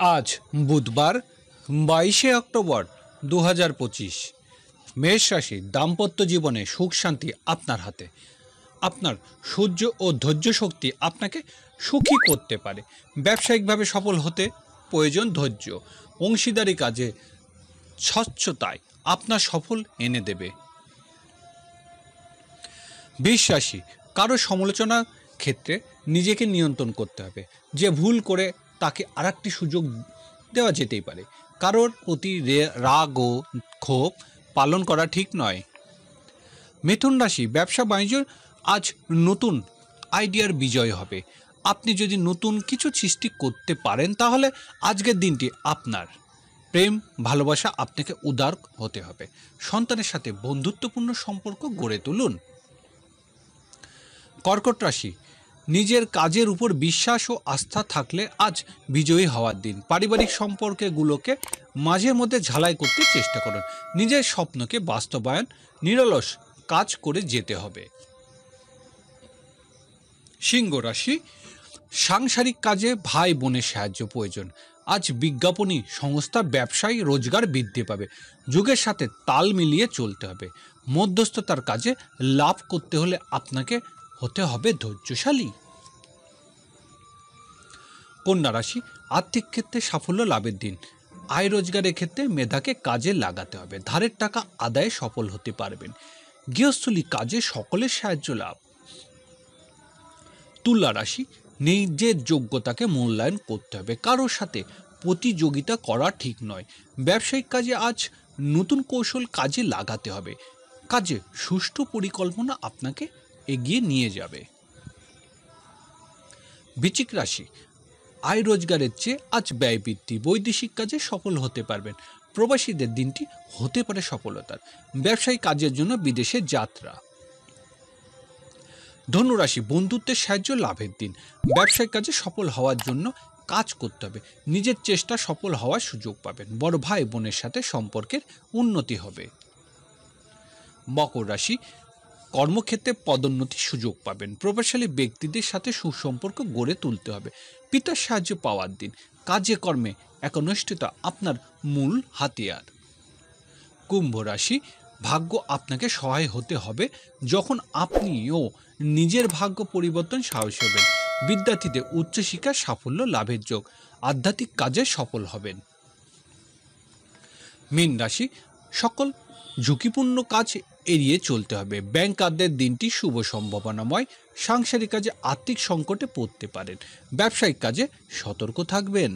आज बुधवार 22 अक्टोबर 2025 मेष राशि दाम्पत्य जीवने सुख शांति आपनार हाथे। आपनार सह्य और धैर्य शक्ति आपनाके सुखी करते पारे। व्यावसायिकभावे सफल होते प्रयोजन धैर्य। अंशीदारी काजे स्वच्छताय आपनार सफल एने देबे। वृष राशि कारो समालोचनार क्षेत्रे निजेके नियंत्रण करते हबे। जे भूल करे ताके आरेकटी सुयोग देওয়া যেতেই পারে। কারোর প্রতি রাগ ও ক্ষোভ পালন করা ঠিক নয়। মিথুন রাশি ব্যবসা বাণিজ্য আজ নতুন আইডিয়ার বিজয় হবে। আপনি যদি নতুন কিছু সৃষ্টি করতে পারেন তাহলে আজকের দিনটি আপনার। প্রেম ভালোবাসা আপনাকে উদার হতে হবে। সন্তানের সাথে বন্ধুত্বপূর্ণ সম্পর্ক গড়ে তুলুন। কর্কট রাশি নিজের কাজের উপর বিশ্বাস ও আস্থা থাকলে আজ বিজয়ী হওয়ার দিন। পারিবারিক সম্পর্কগুলোকে মাঝে মধ্যে ঝালাই করতে চেষ্টা করুন। নিজের স্বপ্নকে বাস্তবায়ন নিরলস কাজ করে যেতে হবে। সিংহ রাশি সাংসারিক কাজে ভাই বোনের সাহায্য প্রয়োজন। আজ বিজ্ঞাপনী সংস্থা ব্যবসায়ী রোজগার বৃদ্ধি পাবে। যুগের সাথে তাল মিলিয়ে চলতে হবে। মধ্যস্থতার কাজে লাভ করতে হলে আপনাকে হতে হবে ধৈর্যশালী। কন্যা রাশি আর্থিক ক্ষেত্রে সাফল্য লাভের দিন। আয় রোজগারের ক্ষেত্রে মেধাকে কাজে লাগাতে হবে। ধারের টাকা আদায়ে সফল হতে পারবেন। গৃহস্থলী কাজে সকলের সাহায্য লাভ। তুলা রাশি নিজের যোগ্যতাকে মূল্যায়ন করতে হবে। কারোর সাথে প্রতিযোগিতা করা ঠিক নয়। ব্যবসায়িক কাজে আজ নতুন কৌশল কাজে লাগাতে হবে। কাজে সুষ্ঠু পরিকল্পনা আপনাকে এগিয়ে নিয়ে যাবে। বৃশ্চিক রাশি আয় রোজগারের চেয়ে আজ ব্যয় বৃদ্ধি। বৈদেশিক কাজে সফল হতে পারবেন। প্রবাসীদের দিনটি হতে পারে সফলতার। ব্যবসায়ী কাজের জন্য বিদেশে যাত্রা। ধনুরাশি বন্ধুত্বের সাহায্য লাভের দিন। ব্যবসায়িক কাজে সফল হওয়ার জন্য কাজ করতে হবে। নিজের চেষ্টা সফল হওয়ার সুযোগ পাবেন। বড় ভাই বোনের সাথে সম্পর্কের উন্নতি হবে। মকর রাশি কর্মক্ষেত্রে পদোন্নতির সুযোগ পাবেন। প্রভাবশালী ব্যক্তিদের সাথে সুসম্পর্ক গড়ে তুলতে হবে। পিতার সাহায্য পাওয়ার দিন। কাজে কর্মে একনিষ্ঠতা আপনার মূল হাতিয়ার। কুম্ভ রাশি ভাগ্য আপনাকে সহায় হতে হবে যখন আপনিও নিজের ভাগ্য পরিবর্তন সাহসী হবেন। বিদ্যার্থীদের উচ্চশিক্ষার সাফল্য লাভের যোগ। আধ্যাত্মিক কাজে সফল হবেন। মীন রাশি সকল ঝুঁকিপূর্ণ কাজ এড়িয়ে চলতে হবে। ব্যাংকারদের দিনটি শুভ সম্ভাবনাময়। সাংসারিক কাজে আর্থিক সংকটে পড়তে পারেন। ব্যবসায়িক কাজে সতর্ক থাকবেন।